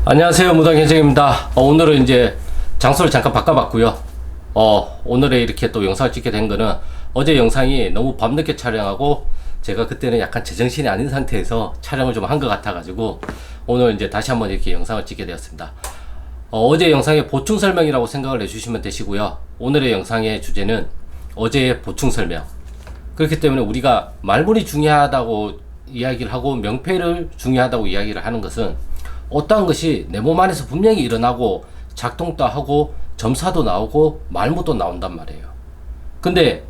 안녕하세요, 무당현생입니다. 오늘은 이제 장소를 잠깐 바꿔봤고요. 오늘에 이렇게 또 영상을 찍게 된 거는 어제 영상이 너무 밤늦게 촬영하고 제가 그때는 약간 제정신이 아닌 상태에서 촬영을 좀 한 것 같아가지고 오늘 이제 다시 한번 이렇게 영상을 찍게 되었습니다. 어제 영상의 보충 설명이라고 생각을 해주시면 되시고요. 오늘의 영상의 주제는 어제의 보충 설명. 그렇기 때문에 우리가 말문이 중요하다고 이야기를 하고 명패를 중요하다고 이야기를 하는 것은 어떠한 것이 내 몸 안에서 분명히 일어나고 작동도 하고 점사도 나오고 말무도 나온단 말이에요. 근데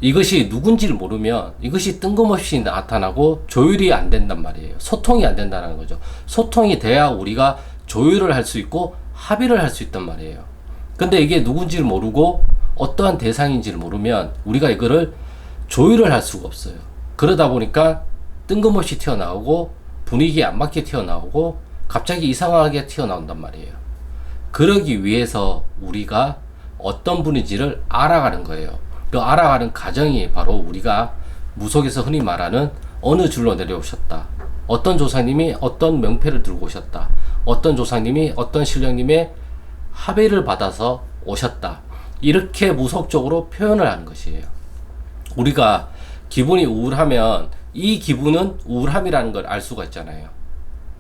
이것이 누군지를 모르면 이것이 뜬금없이 나타나고 조율이 안 된단 말이에요. 소통이 안 된다는 거죠. 소통이 돼야 우리가 조율을 할 수 있고 합의를 할 수 있단 말이에요. 근데 이게 누군지를 모르고 어떠한 대상인지를 모르면 우리가 이거를 조율을 할 수가 없어요. 그러다 보니까 뜬금없이 튀어나오고 분위기에 안 맞게 튀어나오고 갑자기 이상하게 튀어나온단 말이에요. 그러기 위해서 우리가 어떤 분인지를 알아가는 거예요. 그 알아가는 과정이 바로 우리가 무속에서 흔히 말하는 어느 줄로 내려오셨다. 어떤 조상님이 어떤 명패를 들고 오셨다. 어떤 조상님이 어떤 신령님의 합의를 받아서 오셨다. 이렇게 무속적으로 표현을 하는 것이에요. 우리가 기분이 우울하면 이 기분은 우울함이라는 걸 알 수가 있잖아요.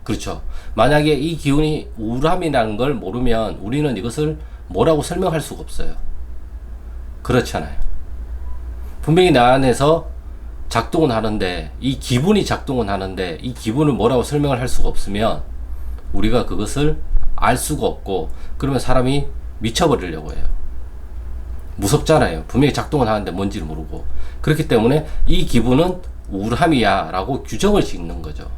그렇죠. 만약에 이 기운이 우울함이라는 걸 모르면 우리는 이것을 뭐라고 설명할 수가 없어요. 그렇잖아요. 분명히 나 안에서 작동은 하는데 이 기분이 작동은 하는데 이 기분을 뭐라고 설명을 할 수가 없으면 우리가 그것을 알 수가 없고 그러면 사람이 미쳐버리려고 해요. 무섭잖아요. 분명히 작동은 하는데 뭔지를 모르고. 그렇기 때문에 이 기분은 우울함이야 라고 규정을 짓는 거죠.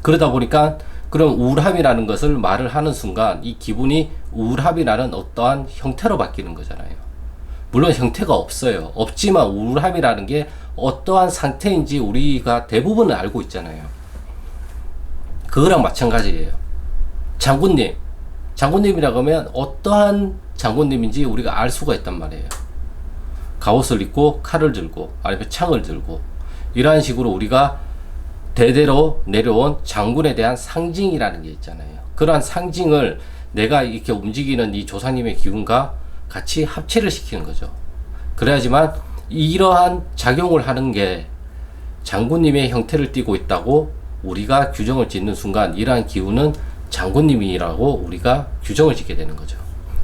그러다 보니까 그럼 우울함이라는 것을 말을 하는 순간 이 기분이 우울함이라는 어떠한 형태로 바뀌는 거잖아요. 물론 형태가 없어요. 없지만 우울함이라는 게 어떠한 상태인지 우리가 대부분은 알고 있잖아요. 그거랑 마찬가지예요. 장군님이라고 하면 어떠한 장군님인지 우리가 알 수가 있단 말이에요. 갑옷을 입고 칼을 들고 아니면 창을 들고 이러한 식으로 우리가 대대로 내려온 장군에 대한 상징이라는 게 있잖아요. 그러한 상징을 내가 이렇게 움직이는 이 조상님의 기운과 같이 합체를 시키는 거죠. 그래야지만 이러한 작용을 하는 게 장군님의 형태를 띠고 있다고 우리가 규정을 짓는 순간 이러한 기운은 장군님이라고 우리가 규정을 짓게 되는 거죠.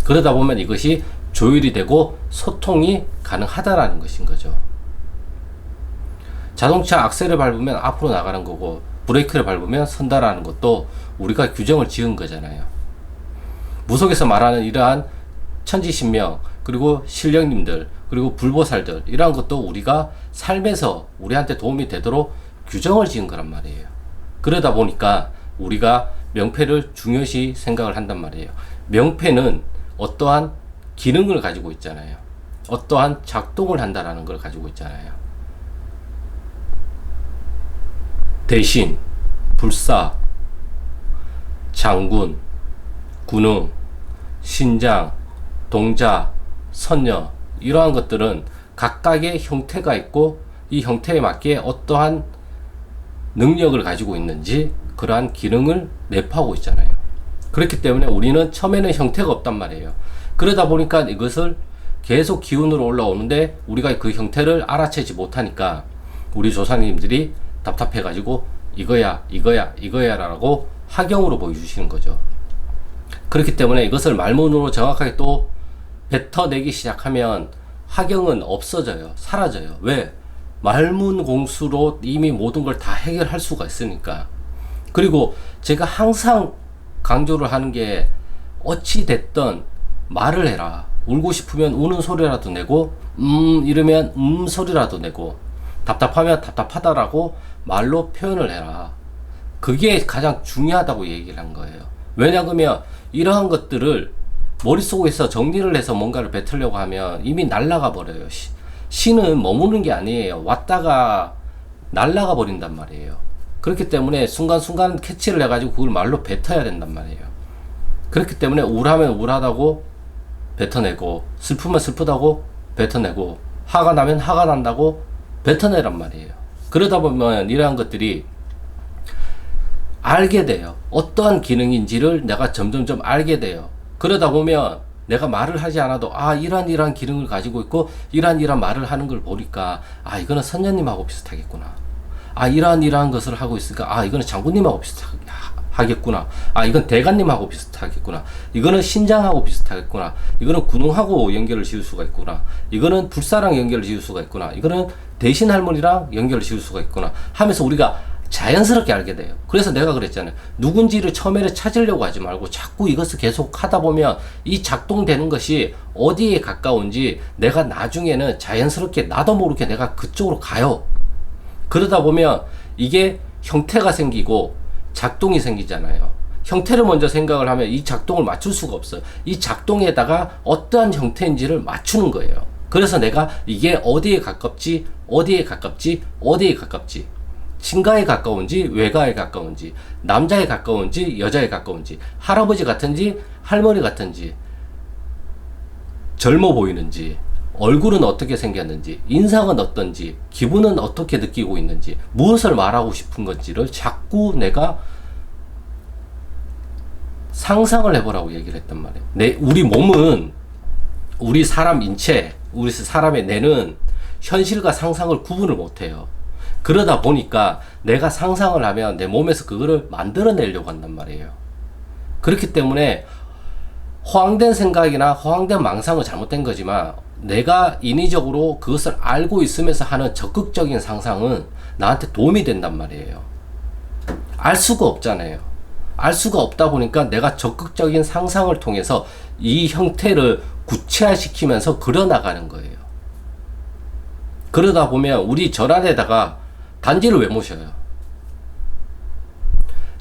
그러다 보면 이것이 조율이 되고 소통이 가능하다라는 것인 거죠. 자동차 악셀을 밟으면 앞으로 나가는 거고 브레이크를 밟으면 선다라는 것도 우리가 규정을 지은 거잖아요. 무속에서 말하는 이러한 천지신명 그리고 신령님들 그리고 불보살들 이러한 것도 우리가 삶에서 우리한테 도움이 되도록 규정을 지은 거란 말이에요. 그러다 보니까 우리가 명패를 중요시 생각을 한단 말이에요. 명패는 어떠한 기능을 가지고 있잖아요. 어떠한 작동을 한다라는 걸 가지고 있잖아요. 대신, 불사, 장군, 군웅, 신장, 동자, 선녀 이러한 것들은 각각의 형태가 있고 이 형태에 맞게 어떠한 능력을 가지고 있는지 그러한 기능을 내포하고 있잖아요. 그렇기 때문에 우리는 처음에는 형태가 없단 말이에요. 그러다 보니까 이것을 계속 기운으로 올라오는데 우리가 그 형태를 알아채지 못하니까 우리 조상님들이 답답해가지고 이거야 라고 하경으로 보여주시는 거죠. 그렇기 때문에 이것을 말문으로 정확하게 또 뱉어내기 시작하면 하경은 없어져요. 사라져요. 왜? 말문 공수로 이미 모든 걸 다 해결할 수가 있으니까. 그리고 제가 항상 강조를 하는 게 어찌 됐든 말을 해라. 울고 싶으면 우는 소리라도 내고 이러면 소리라도 내고 답답하면 답답하다라고 말로 표현을 해라. 그게 가장 중요하다고 얘기를 한 거예요. 왜냐하면 이러한 것들을 머릿속에서 정리를 해서 뭔가를 뱉으려고 하면 이미 날아가 버려요. 신은 머무는 게 아니에요. 왔다가 날아가 버린단 말이에요. 그렇기 때문에 순간순간 캐치를 해가지고 그걸 말로 뱉어야 된단 말이에요. 그렇기 때문에 우울하면 우울하다고 뱉어내고 슬프면 슬프다고 뱉어내고 화가 나면 화가 난다고 뱉어내란 말이에요. 그러다 보면 이러한 것들이 알게 돼요. 어떠한 기능인지를 내가 점점점 알게 돼요. 그러다 보면 내가 말을 하지 않아도 이러한 기능을 가지고 있고 이러한 말을 하는 걸 보니까 이거는 선녀님하고 비슷하겠구나. 이러한 것을 하고 있으니까 이거는 장군님하고 비슷하겠구나. 이건 대관님하고 비슷하겠구나. 이거는 신장하고 비슷하겠구나. 이거는 군웅하고 연결을 지을 수가 있구나. 이거는 불사랑 연결을 지을 수가 있구나. 이거는 대신 할머니랑 연결을 지을 수가 있구나 하면서 우리가 자연스럽게 알게 돼요. 그래서 내가 그랬잖아요. 누군지를 처음에는 찾으려고 하지 말고 자꾸 이것을 계속 하다 보면 이 작동되는 것이 어디에 가까운지 내가 나중에는 자연스럽게 나도 모르게 내가 그쪽으로 가요. 그러다 보면 이게 형태가 생기고 작동이 생기잖아요. 형태를 먼저 생각을 하면 이 작동을 맞출 수가 없어요. 이 작동에다가 어떠한 형태인지를 맞추는 거예요. 그래서 내가 이게 어디에 가깝지, 어디에 가깝지, 어디에 가깝지, 친가에 가까운지 외가에 가까운지, 남자에 가까운지 여자에 가까운지, 할아버지 같은지 할머니 같은지, 젊어 보이는지, 얼굴은 어떻게 생겼는지, 인상은 어떤지, 기분은 어떻게 느끼고 있는지, 무엇을 말하고 싶은 건지를 자꾸 내가 상상을 해보라고 얘기를 했단 말이에요. 우리 몸은, 우리 사람 인체, 우리 사람의 뇌는 현실과 상상을 구분을 못해요. 그러다 보니까 내가 상상을 하면 내 몸에서 그거를 만들어내려고 한단 말이에요. 그렇기 때문에 허황된 생각이나 허황된 망상은 잘못된 거지만 내가 인위적으로 그것을 알고 있으면서 하는 적극적인 상상은 나한테 도움이 된단 말이에요. 알 수가 없잖아요. 알 수가 없다 보니까 내가 적극적인 상상을 통해서 이 형태를 구체화시키면서 그려나가는 거예요. 그러다 보면 우리 절 안에다가 단지를 왜 모셔요?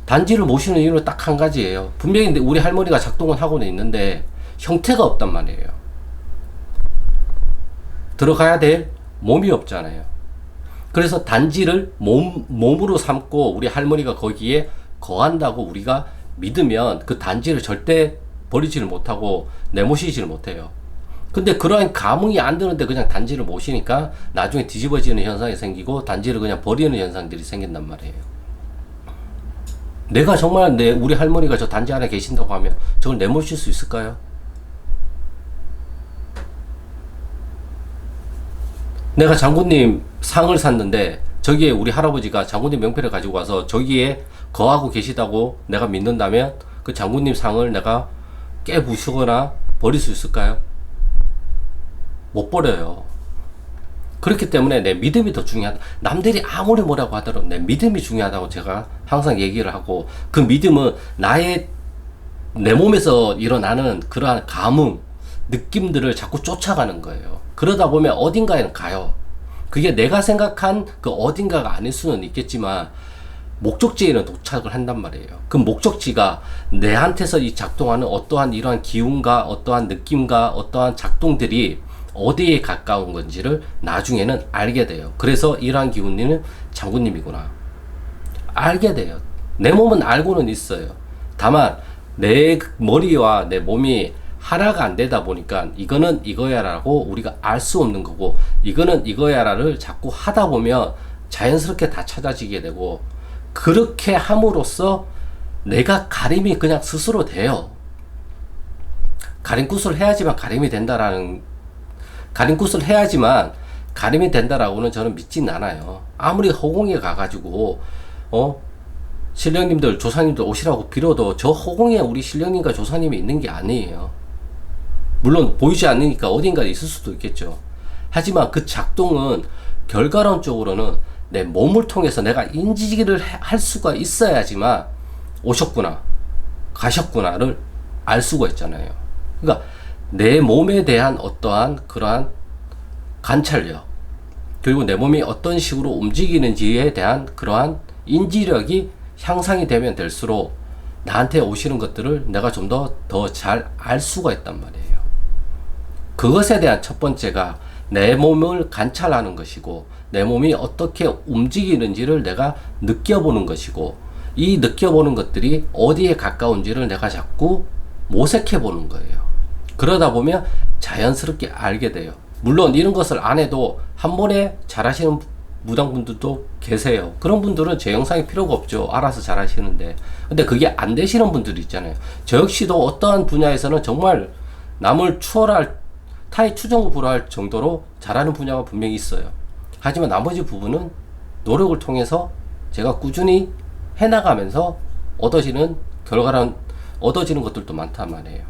단지를 모시는 이유는 딱 한 가지예요. 분명히 우리 할머니가 작동은 하고는 있는데 형태가 없단 말이에요. 들어가야 될 몸이 없잖아요. 그래서 단지를 몸으로 삼고 우리 할머니가 거기에 거한다고 우리가 믿으면 그 단지를 절대 버리지를 못하고 내모시지를 못해요. 근데 그러한 감흥이 안 드는데 그냥 단지를 모시니까 나중에 뒤집어지는 현상이 생기고 단지를 그냥 버리는 현상들이 생긴단 말이에요. 내가 정말 우리 할머니가 저 단지 안에 계신다고 하면 저걸 내모실 수 있을까요? 내가 장군님 상을 샀는데 저기에 우리 할아버지가 장군님 명패를 가지고 와서 저기에 거하고 계시다고 내가 믿는다면 그 장군님 상을 내가 깨부수거나 버릴 수 있을까요? 못 버려요. 그렇기 때문에 내 믿음이 더 중요하다. 남들이 아무리 뭐라고 하더라도 내 믿음이 중요하다고 제가 항상 얘기를 하고, 그 믿음은 내 몸에서 일어나는 그러한 감흥, 느낌들을 자꾸 쫓아가는 거예요. 그러다 보면 어딘가에는 가요. 그게 내가 생각한 그 어딘가가 아닐 수는 있겠지만 목적지에는 도착을 한단 말이에요. 그 목적지가 내한테서 이 작동하는 어떠한 이러한 기운과 어떠한 느낌과 어떠한 작동들이 어디에 가까운 건지를 나중에는 알게 돼요. 그래서 이러한 기운님은 장군님이구나 알게 돼요. 내 몸은 알고는 있어요. 다만 내 머리와 내 몸이 하나가 안 되다 보니까 이거는 이거야라고 우리가 알 수 없는 거고, 이거는 이거야라를 자꾸 하다 보면 자연스럽게 다 찾아지게 되고, 그렇게 함으로써 내가 가림이 그냥 스스로 돼요. 가림굿을 해야지만 가림이 된다라고는 저는 믿진 않아요. 아무리 허공에 가가지고 신령님들 조사님들 오시라고 빌어도 저 허공에 우리 신령님과 조사님이 있는 게 아니에요. 물론 보이지 않으니까 어딘가에 있을 수도 있겠죠. 하지만 그 작동은 결과론적으로는 내 몸을 통해서 내가 인지를 할 수가 있어야지만 오셨구나 가셨구나를 알 수가 있잖아요. 그러니까 내 몸에 대한 어떠한 그러한 관찰력, 그리고 내 몸이 어떤 식으로 움직이는지에 대한 그러한 인지력이 향상이 되면 될수록 나한테 오시는 것들을 내가 좀 더 잘 알 수가 있단 말이에요. 그것에 대한 첫 번째가 내 몸을 관찰하는 것이고, 내 몸이 어떻게 움직이는지를 내가 느껴보는 것이고, 이 느껴보는 것들이 어디에 가까운지를 내가 자꾸 모색해 보는 거예요. 그러다 보면 자연스럽게 알게 돼요. 물론 이런 것을 안 해도 한 번에 잘하시는 무당분들도 계세요. 그런 분들은 제 영상이 필요가 없죠. 알아서 잘 하시는데. 근데 그게 안 되시는 분들이 있잖아요. 저 역시도 어떠한 분야에서는 정말 남을 추월할, 타의 추종을 불허할 정도로 잘하는 분야가 분명히 있어요. 하지만 나머지 부분은 노력을 통해서 제가 꾸준히 해나가면서 얻어지는 것들도 많단 말이에요.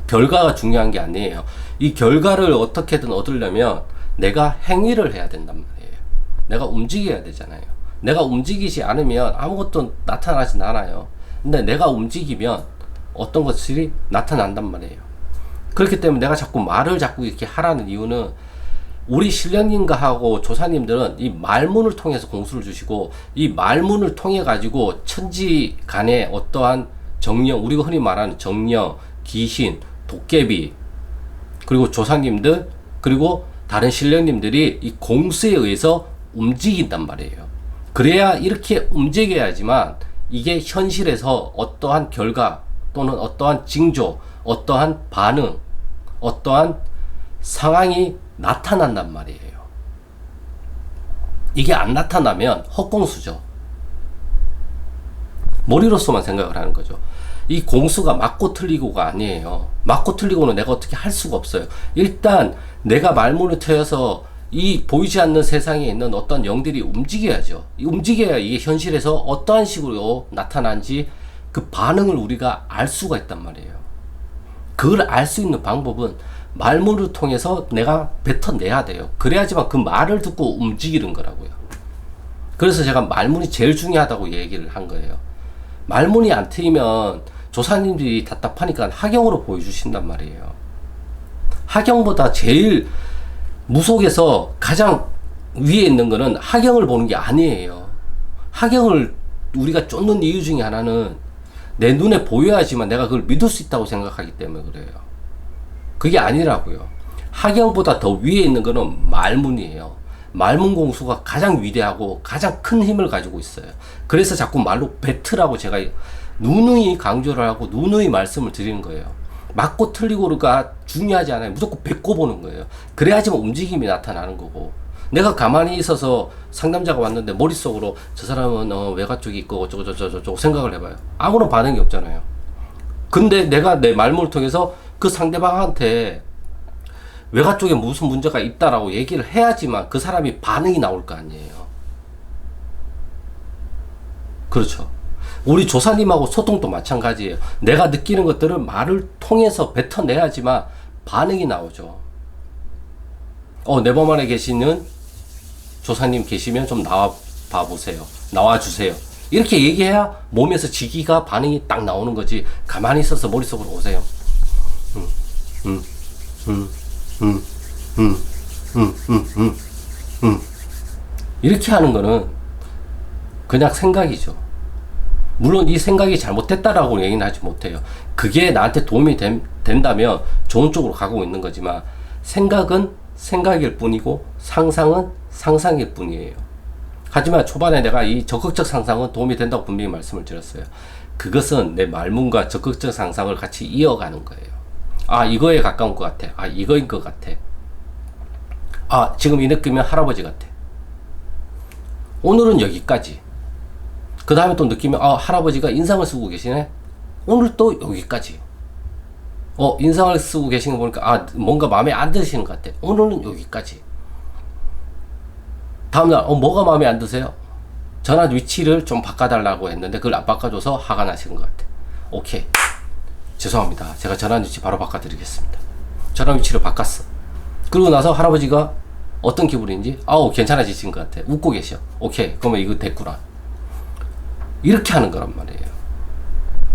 결과가 중요한 게 아니에요. 이 결과를 어떻게든 얻으려면 내가 행위를 해야 된단 말이에요. 내가 움직여야 되잖아요. 내가 움직이지 않으면 아무것도 나타나진 않아요. 근데 내가 움직이면 어떤 것들이 나타난단 말이에요. 그렇기 때문에 내가 자꾸 말을 자꾸 이렇게 하라는 이유는 우리 신령님과 하고 조사님들은 이 말문을 통해서 공수를 주시고 이 말문을 통해 가지고 천지 간의 어떠한 정령, 우리가 흔히 말하는 정령, 귀신, 도깨비, 그리고 조사님들, 그리고 다른 신령님들이 이 공수에 의해서 움직인단 말이에요. 그래야 이렇게 움직여야지만 이게 현실에서 어떠한 결과 또는 어떠한 징조, 어떠한 반응, 어떠한 상황이 나타난단 말이에요. 이게 안 나타나면 헛공수죠. 머리로서만 생각을 하는 거죠. 이 공수가 맞고 틀리고가 아니에요. 맞고 틀리고는 내가 어떻게 할 수가 없어요. 일단 내가 말문을 트여서 이 보이지 않는 세상에 있는 어떤 영들이 움직여야죠. 움직여야 이게 현실에서 어떠한 식으로 나타난지 그 반응을 우리가 알 수가 있단 말이에요. 그걸 알 수 있는 방법은 말문을 통해서 내가 뱉어내야 돼요. 그래야지만 그 말을 듣고 움직이는 거라고요. 그래서 제가 말문이 제일 중요하다고 얘기를 한 거예요. 말문이 안 트이면 조사님들이 답답하니까 하경으로 보여주신단 말이에요. 하경보다 제일 무속에서 가장 위에 있는 거는 하경을 보는 게 아니에요. 하경을 우리가 쫓는 이유 중에 하나는 내 눈에 보여야지만 내가 그걸 믿을 수 있다고 생각하기 때문에 그래요. 그게 아니라고요. 하경보다 더 위에 있는 거는 말문이에요. 말문 공수가 가장 위대하고 가장 큰 힘을 가지고 있어요. 그래서 자꾸 말로 뱉으라고 제가 누누이 강조를 하고 누누이 말씀을 드리는 거예요. 맞고 틀리고가 중요하지 않아요. 무조건 뱉고 보는 거예요. 그래야지만 움직임이 나타나는 거고, 내가 가만히 있어서 상담자가 왔는데 머릿속으로 저 사람은 외가 쪽이 있고 어쩌고 생각을 해봐요. 아무런 반응이 없잖아요. 근데 내가 내 말문을 통해서 그 상대방한테 외가 쪽에 무슨 문제가 있다라고 얘기를 해야지만 그 사람이 반응이 나올 거 아니에요. 그렇죠. 우리 조사님하고 소통도 마찬가지예요. 내가 느끼는 것들을 말을 통해서 뱉어내야지만 반응이 나오죠. 내 몸 안에 계시는 조사님 계시면 좀 나와 봐보세요. 나와주세요. 이렇게 얘기해야 몸에서 지기가 반응이 딱 나오는 거지. 가만히 있어서 머릿속으로 오세요. 이렇게 하는 거는 그냥 생각이죠. 물론 이 생각이 잘못됐다라고 얘기는 하지 못해요. 그게 나한테 도움이 된다면 좋은 쪽으로 가고 있는 거지만, 생각은 생각일 뿐이고 상상은 상상일 뿐이에요. 하지만 초반에 내가 이 적극적 상상은 도움이 된다고 분명히 말씀을 드렸어요. 그것은 내 말문과 적극적 상상을 같이 이어가는 거예요. 아, 이거에 가까운 것 같아. 아, 이거인 것 같아. 아, 지금 이 느낌은 할아버지 같아. 오늘은 여기까지. 그 다음에 또 느끼면, 할아버지가 인상을 쓰고 계시네? 오늘 또 여기까지. 인상을 쓰고 계시는 거 보니까, 뭔가 마음에 안 드시는 것 같아. 오늘은 여기까지. 다음날, 뭐가 마음에 안 드세요? 전화 위치를 좀 바꿔달라고 했는데, 그걸 안 바꿔줘서 화가 나시는 것 같아. 오케이. 죄송합니다. 제가 전화 위치 바로 바꿔드리겠습니다. 전화 위치를 바꿨어. 그러고 나서 할아버지가 어떤 기분인지, 괜찮아지신 것 같아. 웃고 계셔. 오케이. 그러면 이거 됐구나. 이렇게 하는 거란 말이에요.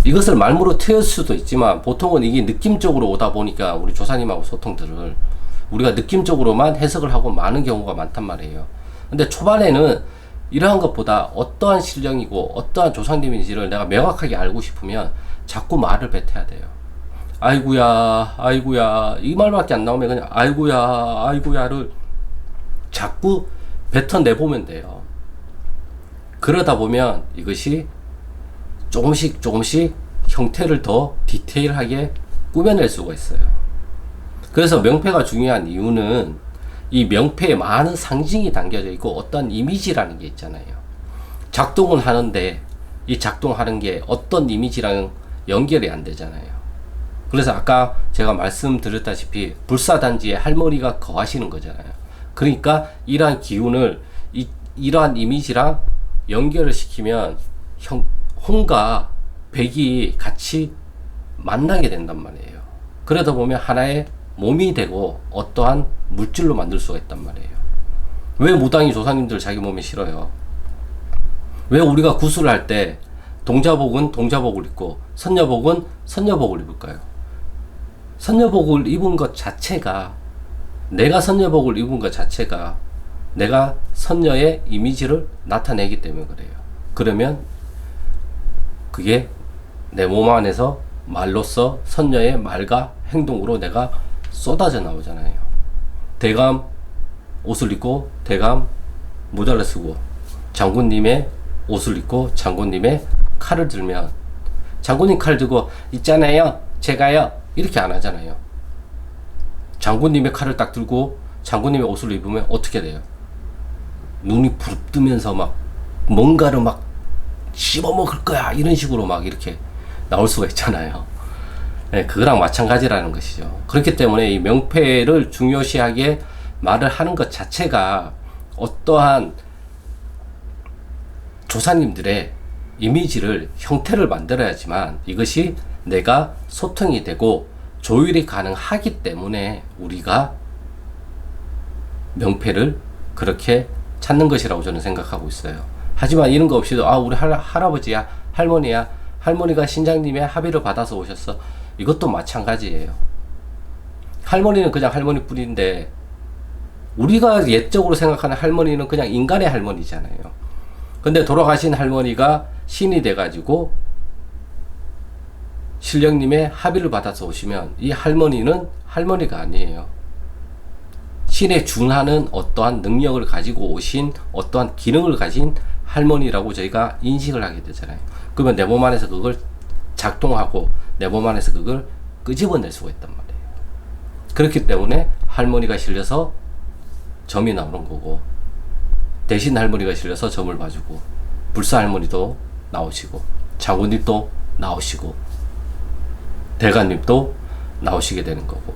이것을 말문으로 트일 수도 있지만 보통은 이게 느낌적으로 오다 보니까 우리 조사님하고 소통들을 우리가 느낌적으로만 해석을 하고 많은 경우가 많단 말이에요. 근데 초반에는 이러한 것보다 어떠한 신령이고 어떠한 조상님인지를 내가 명확하게 알고 싶으면 자꾸 말을 뱉어야 돼요. 아이고야 이 말밖에 안 나오면 그냥 아이고야를 자꾸 뱉어내보면 돼요. 그러다 보면 이것이 조금씩 형태를 더 디테일하게 꾸며낼 수가 있어요. 그래서 명패가 중요한 이유는 이 명패에 많은 상징이 담겨져 있고 어떤 이미지라는 게 있잖아요. 작동은 하는데 이 작동하는 게 어떤 이미지랑 연결이 안 되잖아요. 그래서 아까 제가 말씀드렸다시피 불사단지에 할머니가 거하시는 거잖아요. 그러니까 이러한 기운을 이러한 이미지랑 연결을 시키면 홍과 백이 같이 만나게 된단 말이에요. 그러다 보면 하나의 몸이 되고 어떠한 물질로 만들 수가 있단 말이에요. 왜 무당이 조상님들 자기 몸에 실어요? 왜 우리가 구슬을 할 때 동자복은 동자복을 입고 선녀복은 선녀복을 입을까요? 선녀복을 입은 것 자체가, 내가 선녀복을 입은 것 자체가 내가 선녀의 이미지를 나타내기 때문에 그래요. 그러면 그게 내 몸 안에서 말로써 선녀의 말과 행동으로 내가 쏟아져 나오잖아요. 대감 옷을 입고 대감 모자를 쓰고, 장군님의 옷을 입고 장군님의 칼을 들면 장군님 칼 들고 있잖아요 제가요 이렇게 안 하잖아요. 장군님의 칼을 딱 들고 장군님의 옷을 입으면 어떻게 돼요? 눈이 부릅뜨면서 막 뭔가를 막 씹어먹을 거야 이런 식으로 막 이렇게 나올 수가 있잖아요. 네, 그거랑 마찬가지라는 것이죠. 그렇기 때문에 이 명패를 중요시하게 말을 하는 것 자체가 어떠한 조상님들의 이미지를, 형태를 만들어야지만 이것이 내가 소통이 되고 조율이 가능하기 때문에 우리가 명패를 그렇게 찾는 것이라고 저는 생각하고 있어요. 하지만 이런 거 없이도 우리 할아버지야 할머니야, 할머니가 신장님의 합의를 받아서 오셨어, 이것도 마찬가지예요. 할머니는 그냥 할머니 뿐인데 우리가 옛적으로 생각하는 할머니는 그냥 인간의 할머니잖아요. 근데 돌아가신 할머니가 신이 돼가지고 신령님의 합의를 받아서 오시면 이 할머니는 할머니가 아니에요. 신에 준하는 어떠한 능력을 가지고 오신 어떠한 기능을 가진 할머니라고 저희가 인식을 하게 되잖아요. 그러면 내 몸 안에서 그걸 작동하고 내 몸 안에서 그걸 끄집어낼 수가 있단 말이에요. 그렇기 때문에 할머니가 실려서 점이 나오는 거고, 대신 할머니가 실려서 점을 봐주고, 불사 할머니도 나오시고, 장군님도 나오시고, 대가님도 나오시게 되는 거고.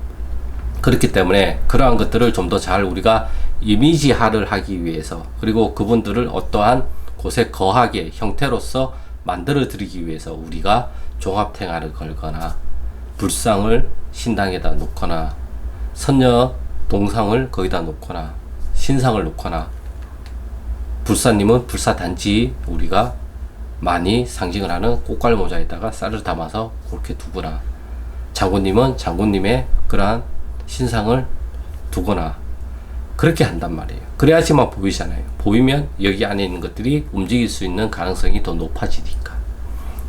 그렇기 때문에 그러한 것들을 좀 더 잘 우리가 이미지화를 하기 위해서, 그리고 그분들을 어떠한 곳에 거하게 형태로서 만들어 드리기 위해서 우리가 종합탱화를 걸거나 불상을 신당에다 놓거나 선녀 동상을 거기다 놓거나 신상을 놓거나, 불사님은 불사단지 우리가 많이 상징을 하는 꽃갈 모자에다가 쌀을 담아서 그렇게 두거나, 장군님은 장군님의 그러한 신상을 두거나 그렇게 한단 말이에요. 그래야지만 보이잖아요. 보이면 여기 안에 있는 것들이 움직일 수 있는 가능성이 더 높아지니까.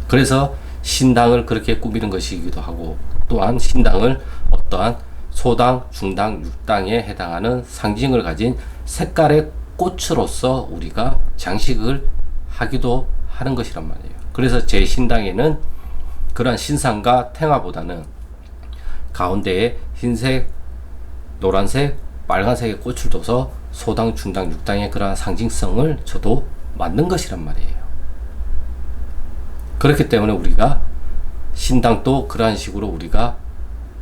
그래서 신당을 그렇게 꾸미는 것이기도 하고, 또한 신당을 어떠한 소당, 중당, 육당에 해당하는 상징을 가진 색깔의 꽃으로서 우리가 장식을 하기도 하는 것이란 말이에요. 그래서 제 신당에는 그러한 신상과 탱화보다는 가운데에 흰색, 노란색, 빨간색의 꽃을 둬서 소당, 중당, 육당의 그러한 상징성을 저도 만든 것이란 말이에요. 그렇기 때문에 우리가 신당도 그러한 식으로 우리가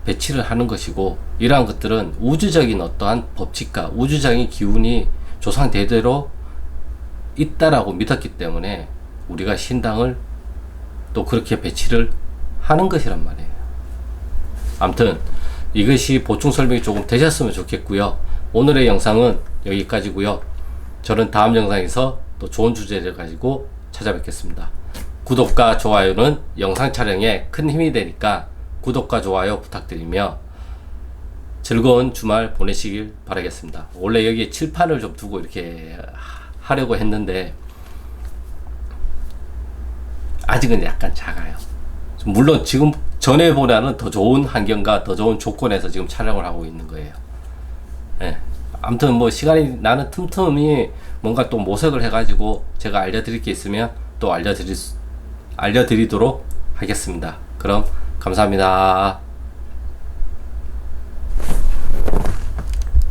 배치를 하는 것이고, 이러한 것들은 우주적인 어떠한 법칙과 우주적인 기운이 조상 대대로 있다라고 믿었기 때문에 우리가 신당을 또 그렇게 배치를 하는 것이란 말이에요. 아무튼 이것이 보충 설명이 조금 되셨으면 좋겠고요. 오늘의 영상은 여기까지고요. 저는 다음 영상에서 또 좋은 주제를 가지고 찾아뵙겠습니다. 구독과 좋아요는 영상 촬영에 큰 힘이 되니까 구독과 좋아요 부탁드리며 즐거운 주말 보내시길 바라겠습니다. 원래 여기에 칠판을 좀 두고 이렇게 하려고 했는데 아직은 약간 작아요. 물론 지금 전에보다는 더 좋은 환경과 더 좋은 조건에서 지금 촬영을 하고 있는 거예요. 네. 아무튼 뭐 시간이 나는 틈틈이 뭔가 또 모색을 해가지고 제가 알려드릴 게 있으면 또 알려드리도록 하겠습니다. 그럼 감사합니다.